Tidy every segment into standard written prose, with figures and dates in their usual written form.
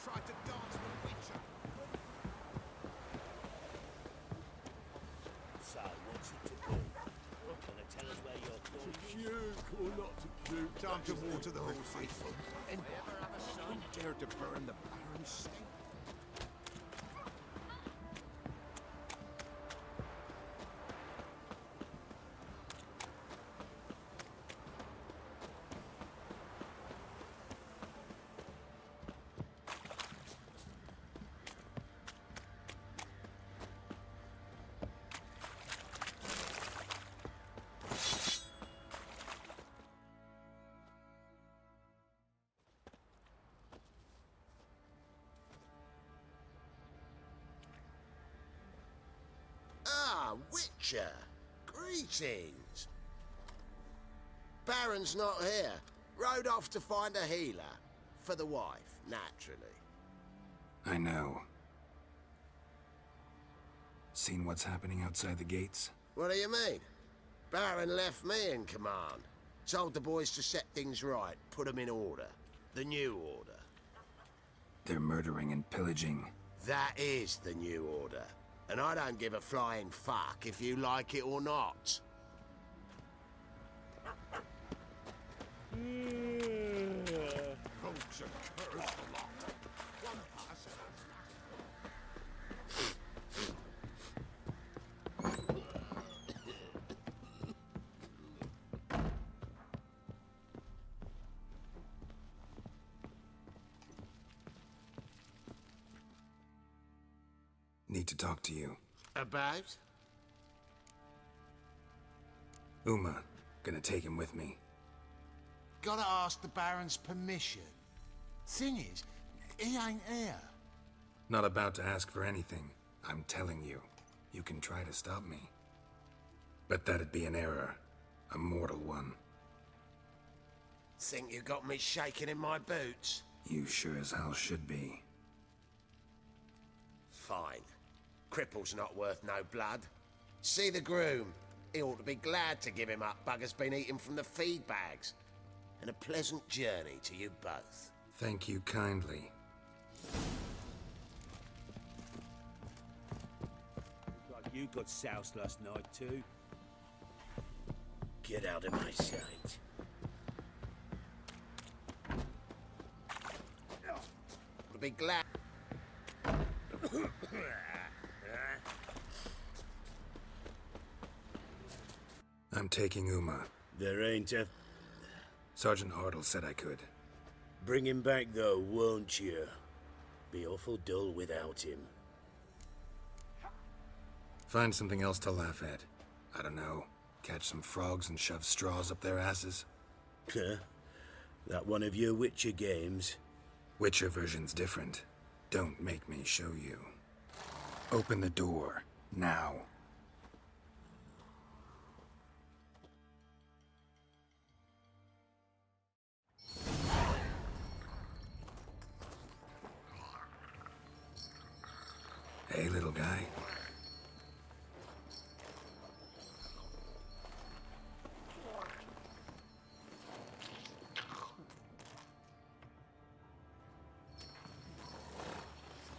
tried to dance with a witcher. So, what's it to do? Gonna tell us where you're going? Puke or not to puke. Time to water the horses. And don't dare to burn the Baron's stable. Witcher, greetings. Baron's not here. Rode off to find a healer. For the wife, naturally. I know. Seen what's happening outside the gates? What do you mean? Baron left me in command. Told the boys to set things right, put them in order. The new order. They're murdering and pillaging. That is the new order. And I don't give a flying fuck if you like it or not. Folks are cursed a lot. One pass. Need to talk to you. About? Uma. Gonna take him with me. Gotta ask the Baron's permission. Thing is, he ain't here. Not about to ask for anything. I'm telling you. You can try to stop me. But that'd be an error. A mortal one. Think you got me shaking in my boots? You sure as hell should be. Fine. Cripple's not worth no blood. See the groom. He ought to be glad to give him up. Bugger's been eating from the feed bags. And a pleasant journey to you both. Thank you kindly. Looks like you got soused last night, too. Get out of my sight. To be glad. I'm taking Uma. There ain't a... Sergeant Hartle said I could. Bring him back, though, won't you? Be awful dull without him. Find something else to laugh at. I don't know. Catch some frogs and shove straws up their asses. Huh? That one of your Witcher games? Witcher version's different. Don't make me show you. Open the door. Now. Hey, little guy.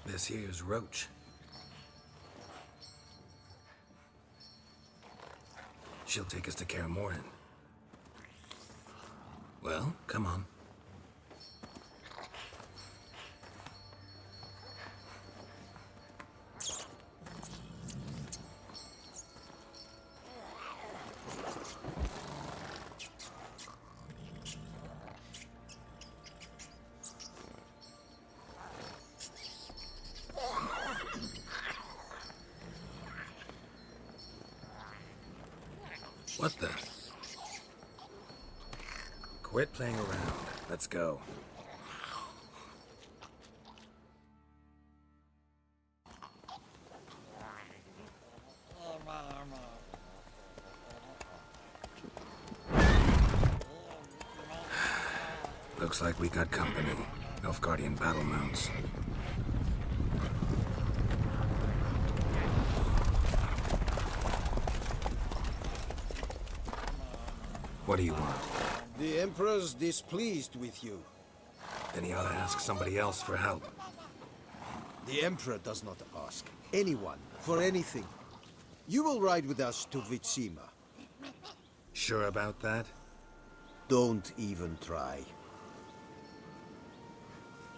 This here's Roach. She'll take us to Kaer Morhen. Well, come on. What the? Quit playing around. Let's go. Looks like we got company. Nilfgaardian battle mounts. What do you want? The Emperor's displeased with you. then he ought to ask somebody else for help. The Emperor does not ask anyone for anything. You will ride with us to Vitsima. Sure about that? Don't even try.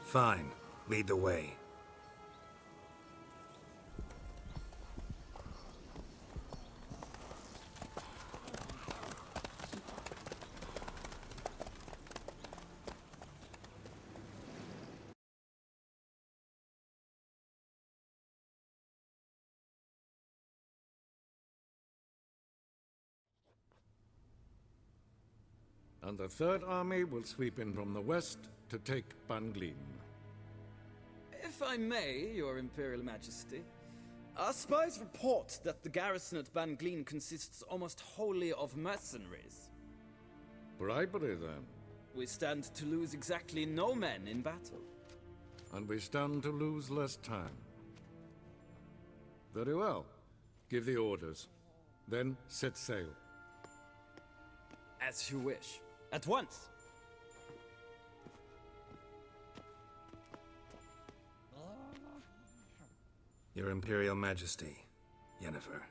Fine. Lead the way. And the Third Army will sweep in from the west to take Banglin. If I may, Your Imperial Majesty, our spies report that the garrison at Banglin consists almost wholly of mercenaries. Bribery, then. We stand to lose exactly no men in battle. And we stand to lose less time. Very well. Give the orders. Then set sail. As you wish. At once! Your Imperial Majesty, Yennefer.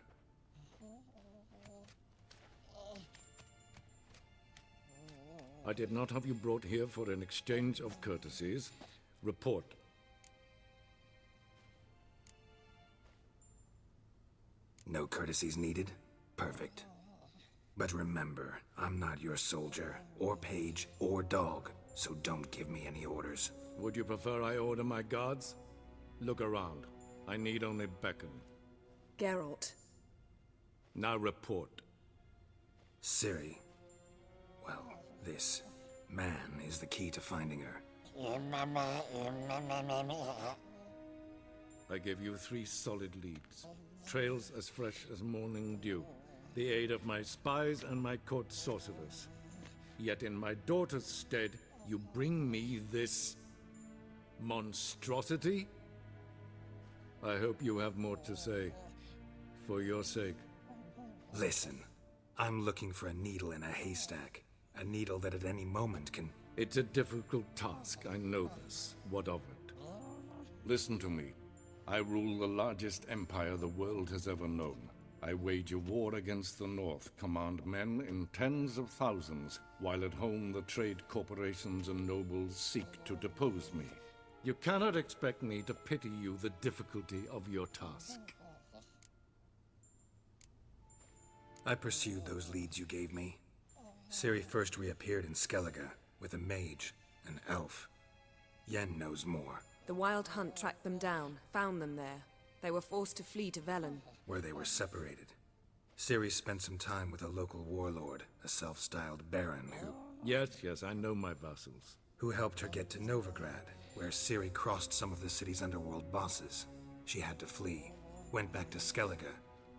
I did not have you brought here for an exchange of courtesies. Report. No courtesies needed? Perfect. But remember, I'm not your soldier, or page, or dog, so don't give me any orders. Would you prefer I order my guards? Look around. I need only beckon. Geralt. Now report. Ciri. Well, this man is the key to finding her. I give you 3 solid leads. Trails as fresh as morning dew. The aid of my spies and my court sorcerers. Yet in my daughter's stead, you bring me this monstrosity? I hope you have more to say. For your sake. Listen, I'm looking for a needle in a haystack. A needle that at any moment can... It's a difficult task, I know this. What of it? Listen to me. I rule the largest empire the world has ever known. I wage a war against the North, command men in tens of thousands, while at home the trade corporations and nobles seek to depose me. You cannot expect me to pity you the difficulty of your task. I pursued those leads you gave me. Ciri first reappeared in Skellige, with a mage, an elf. Yen knows more. The Wild Hunt tracked them down, found them there. They were forced to flee to Velen. Where they were separated. Ciri spent some time with a local warlord, a self-styled baron Yes, I know my vassals. who helped her get to Novigrad, where Ciri crossed some of the city's underworld bosses. She had to flee, went back to Skellige,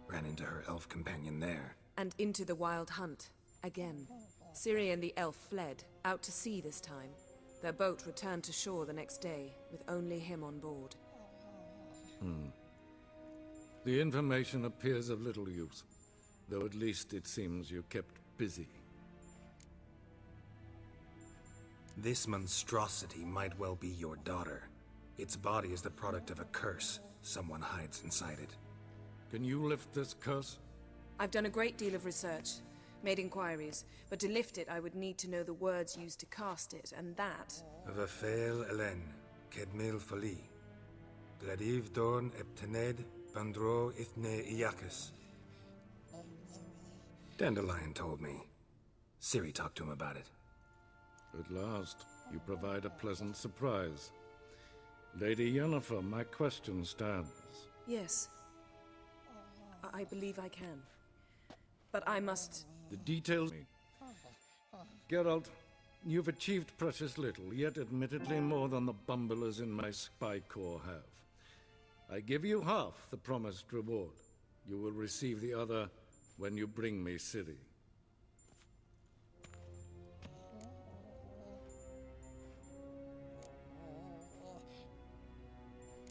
ran into her elf companion there. And into the Wild Hunt. Again. Ciri and the elf fled, out to sea this time. Their boat returned to shore the next day, with only him on board. The information appears of little use, though at least it seems you kept busy. This monstrosity might well be your daughter. Its body is the product of a curse. Someone hides inside it. Can you lift this curse? I've done a great deal of research, made inquiries, but to lift it I would need to know the words used to cast it, and that... Vafael Elen, Kedmil Fali. Gladiv Dorn Eptened, Bandro Ithne Iakis. Dandelion told me. Ciri talked to him about it. At last, you provide a pleasant surprise. Lady Yennefer, my question stands. Yes. I believe I can. But I must... The details... Geralt, you've achieved precious little, yet admittedly more than the bumblers in my spy corps have. I give you half the promised reward. You will receive the other when you bring me Ciri.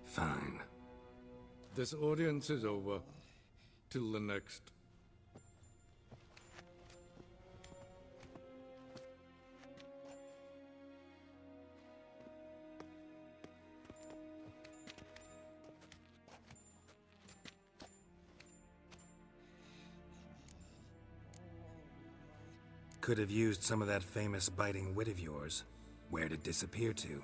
Fine. This audience is over. Till the next. Could have used some of that famous biting wit of yours. Where'd it disappear to?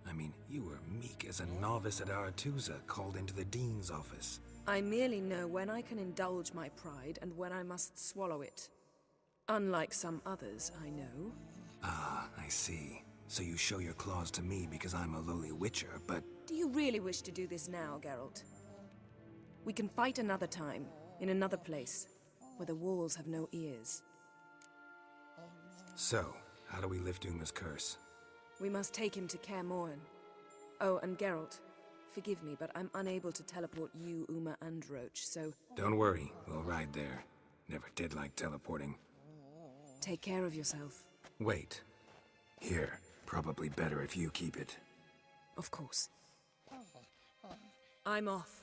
I mean, you were meek as a novice at Aretusa called into the Dean's office. I merely know when I can indulge my pride and when I must swallow it. Unlike some others, I know. Ah, I see. So you show your claws to me because I'm a lowly witcher, but... Do you really wish to do this now, Geralt? We can fight another time, in another place, where the walls have no ears. So, how do we lift Uma's curse? We must take him to Kaer Morhen. Oh, and Geralt, forgive me, but I'm unable to teleport you, Uma, and Roach, so... Don't worry, we'll ride there. Never did like teleporting. Take care of yourself. Wait. Here, probably better if you keep it. Of course. I'm off.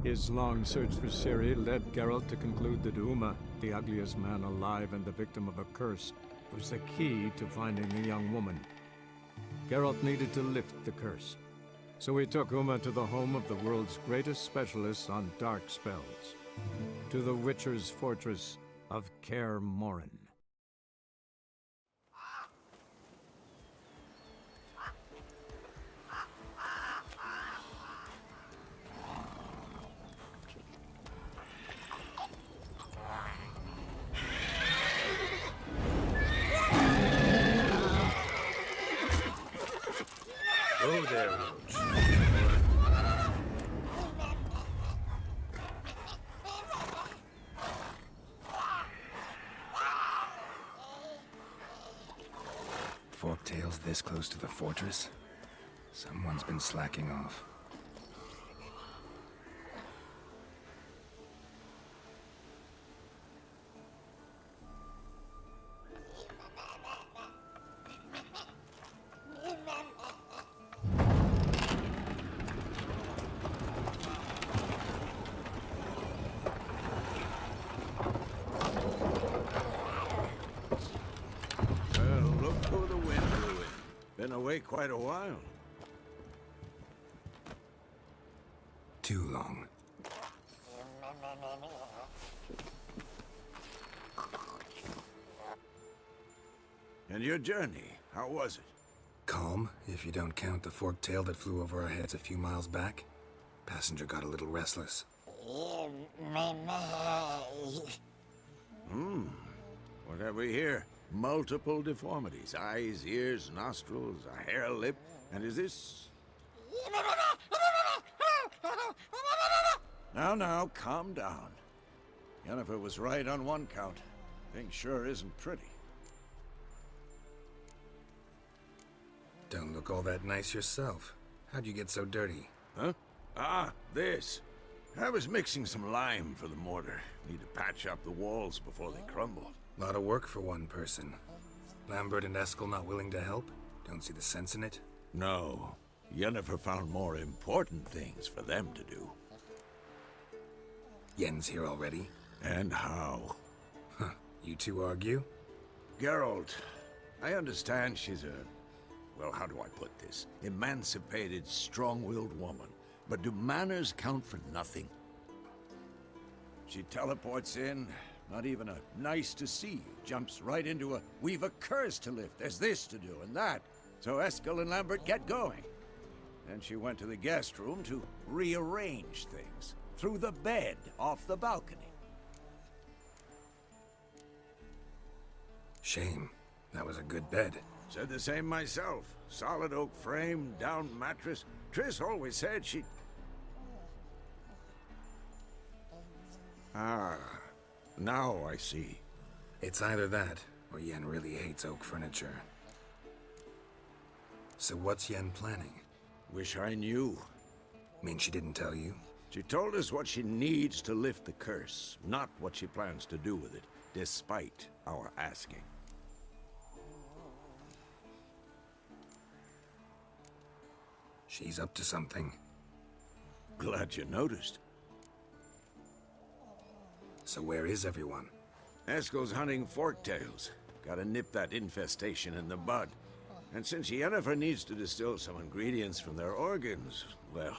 His long search for Ciri led Geralt to conclude that Uma, the ugliest man alive and the victim of a curse, was the key to finding the young woman. Geralt needed to lift the curse, so he took Uma to the home of the world's greatest specialists on dark spells, to the Witcher's fortress of Kaer Morhen. Oh there, Roach. Forktail's this close to the fortress? Someone's been slacking off. Quite a while. Too long. And your journey, how was it? Calm, if you don't count the Forktail that flew over our heads a few miles back. Passenger got a little restless. What have we here? Multiple deformities. Eyes, ears, nostrils, a hair lip. And is this... Now, calm down. Yennefer was right on one count. Thing sure isn't pretty. Don't look all that nice yourself. How'd you get so dirty? Huh? Ah, this. I was mixing some lime for the mortar. Need to patch up the walls before they crumble. Lot of work for one person. Lambert and Eskel not willing to help? Don't see the sense in it? No. Yennefer found more important things for them to do. Yen's here already? And how? Huh. You two argue? Geralt, I understand she's a... well, how do I put this? Emancipated, strong-willed woman. But do manners count for nothing? She teleports in, not even a nice to see you, jumps right into a, we've a curse to lift, there's this to do and that. So Eskel and Lambert get going. Then she went to the guest room to rearrange things. Through the bed, off the balcony. Shame. That was a good bed. Said the same myself. Solid oak frame, down mattress. Triss always said she'd... Ah, now I see. It's either that, or Yen really hates oak furniture. So what's Yen planning? Wish I knew. Mean she didn't tell you? She told us what she needs to lift the curse, not what she plans to do with it, despite our asking. She's up to something. Glad you noticed. So where is everyone? Eskel's hunting forktails. Gotta nip that infestation in the bud. And since Yennefer needs to distill some ingredients from their organs, well,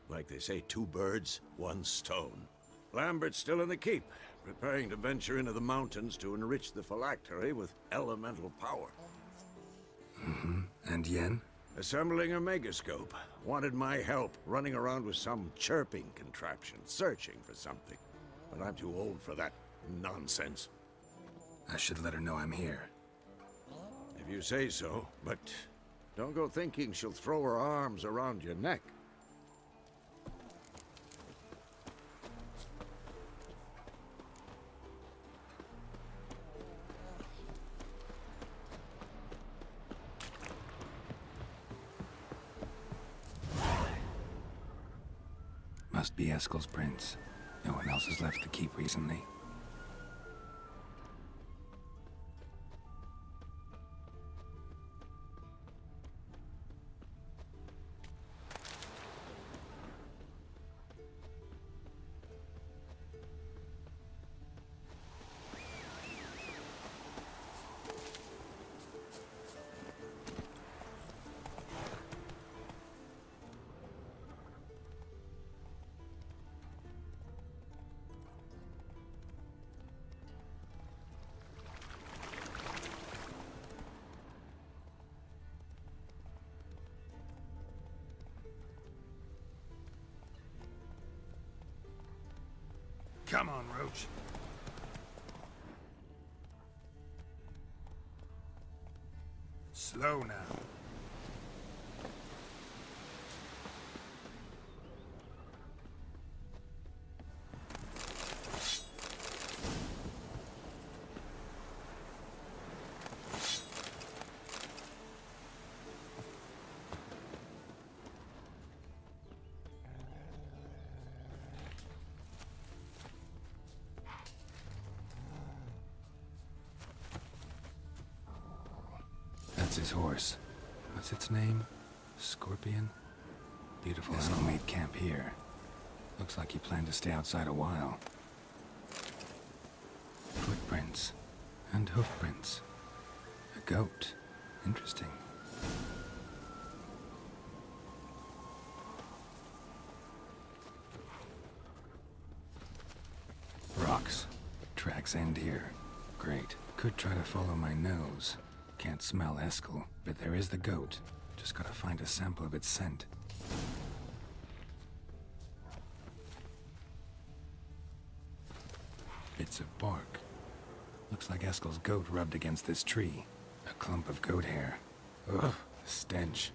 like they say, 2 birds, 1 stone. Lambert's still in the keep, preparing to venture into the mountains to enrich the phylactery with elemental power. And Yen? Assembling a megascope. Wanted my help running around with some chirping contraption, searching for something. But I'm too old for that nonsense. I should let her know I'm here. If you say so, but don't go thinking she'll throw her arms around your neck. Must be Eskel's prints. No one else has left the keep recently. Come on, Roach. Slow now. That's his horse. What's its name? Scorpion? Beautiful Eskel made camp here. Looks like he planned to stay outside a while. Footprints. And hoofprints. A goat. Interesting. Rocks. Tracks end here. Great. Could try to follow my nose. Can't smell Eskel, but there is the goat. Just gotta find a sample of its scent. Bits of bark. Looks like Eskel's goat rubbed against this tree. A clump of goat hair. Ugh, the stench.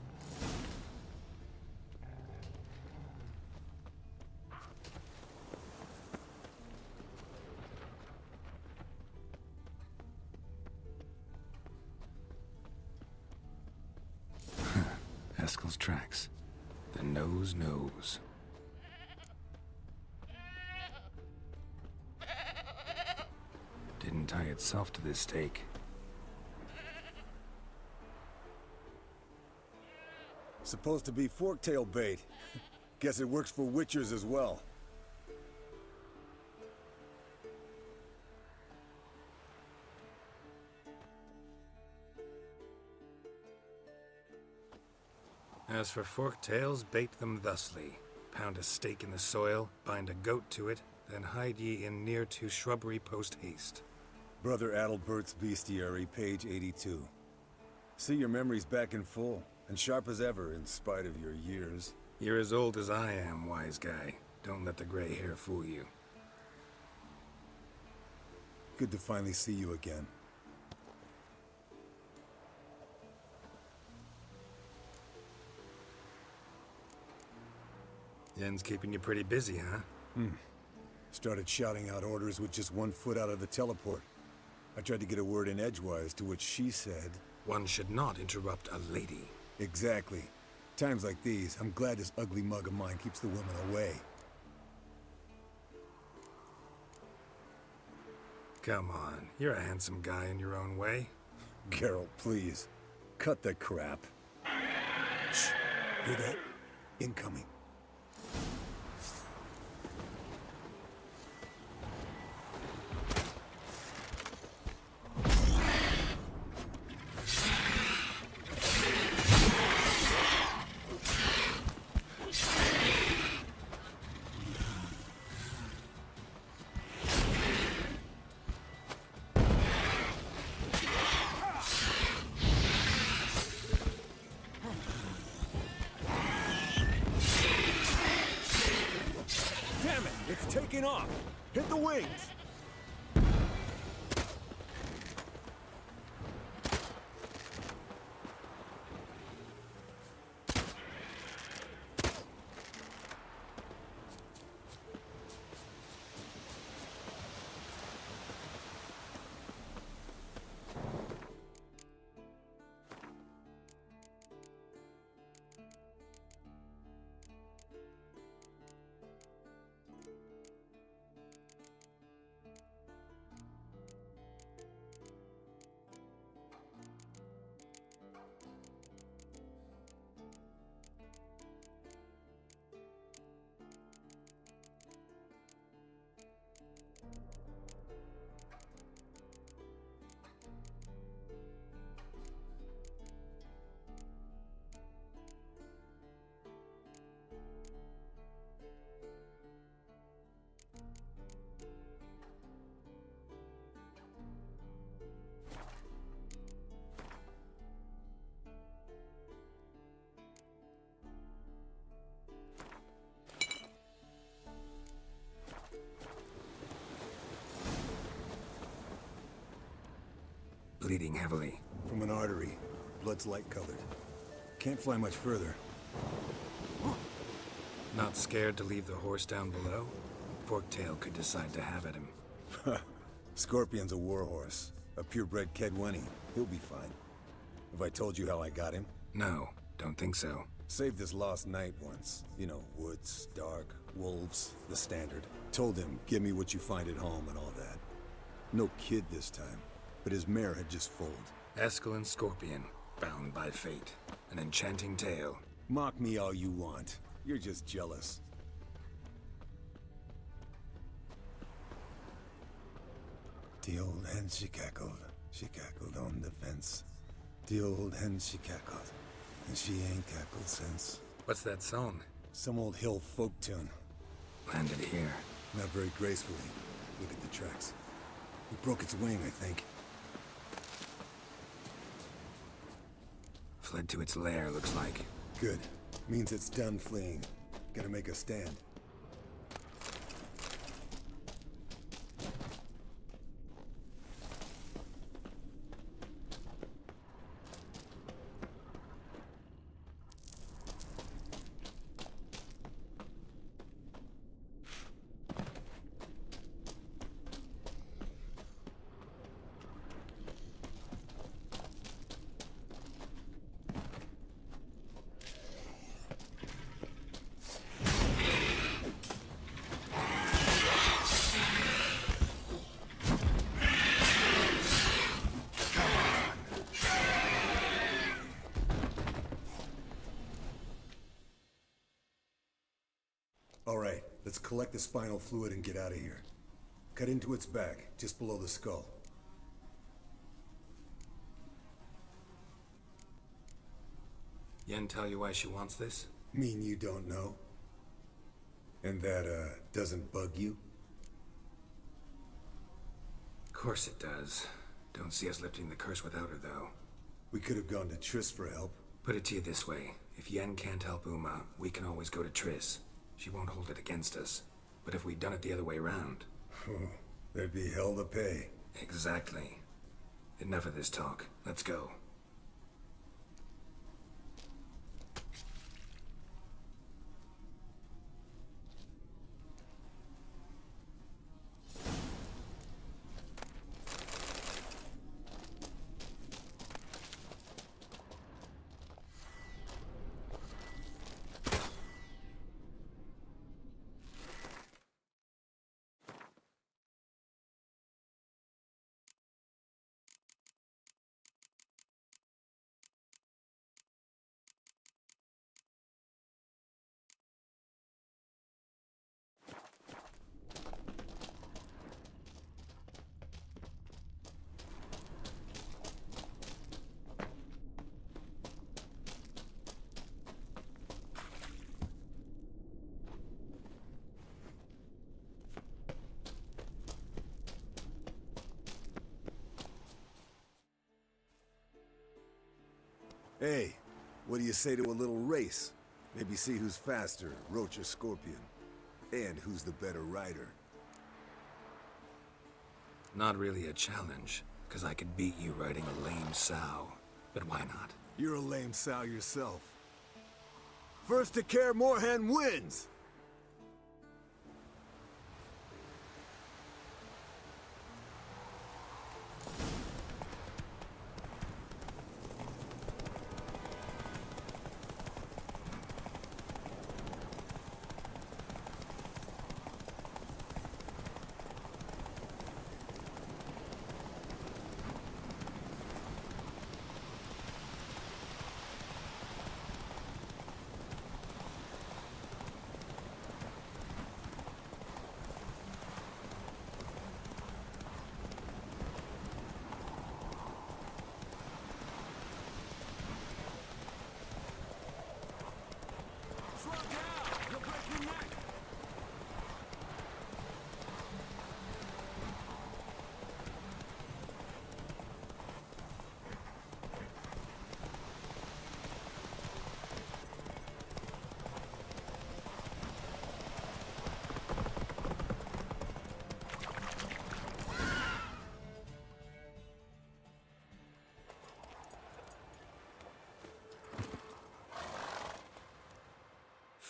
Eskel's tracks. The nose knows. Didn't tie itself to this stake. Supposed to be Forktail bait. Guess it works for witchers as well. As for forktails, bait them thusly. Pound a stake in the soil, bind a goat to it, then hide ye in near to shrubbery post haste. Brother Adalbert's Bestiary, page 82. See your memories back in full, and sharp as ever in spite of your years. You're as old as I am, wise guy. Don't let the gray hair fool you. Good to finally see you again. Yen's keeping you pretty busy, huh? Started shouting out orders with just 1 foot out of the teleport. I tried to get a word in edgewise, to which she said... One should not interrupt a lady. Exactly. Times like these, I'm glad this ugly mug of mine keeps the women away. Come on, you're a handsome guy in your own way. Geralt, please. Cut the crap. Shh. Hear that? Incoming. taking off! Hit the wings! Bleeding heavily. From an artery. Blood's light-colored. Can't fly much further. Not scared to leave the horse down below? Forktail could decide to have at him. Scorpion's a warhorse. A purebred Kedwenny. He'll be fine. Have I told you how I got him? No, don't think so. Saved this lost knight once. You know, woods, dark, wolves, the standard. Told him, give me what you find at home and all that. No kid this time, but his mare had just foaled. Eskel and Scorpion, bound by fate. An enchanting tale. Mock me all you want. You're just jealous. The old hen she cackled on the fence. The old hen she cackled, and she ain't cackled since. What's that song? Some old hill folk tune. Landed here. Not very gracefully. Look at the tracks. It broke its wing, I think. Fled to its lair, looks like. Good. Means it's done fleeing. Gonna make a stand. All right, let's collect the spinal fluid and get out of here. Cut into its back, just below the skull. Yen tell you why she wants this? Mean you don't know? And that, doesn't bug you? Of course it does. Don't see us lifting the curse without her, though. We could have gone to Triss for help. Put it to you this way. If Yen can't help Uma, we can always go to Triss. She won't hold it against us. But if we'd done it the other way around... There'd be hell to pay. Exactly. Enough of this talk. Let's go. Hey, what do you say to a little race? Maybe see who's faster, Roach or Scorpion. And who's the better rider. Not really a challenge, because I could beat you riding a lame sow. But why not? You're a lame sow yourself. First to care Moorhen wins!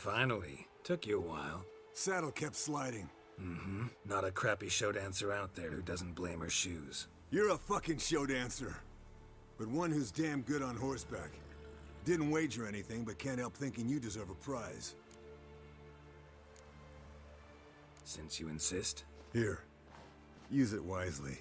Finally. Took you a while. Saddle kept sliding. Mm-hmm. Not a crappy show dancer out there who doesn't blame her shoes. You're a fucking show dancer. But one who's damn good on horseback. Didn't wager anything, but can't help thinking you deserve a prize. Since you insist. Here. Use it wisely.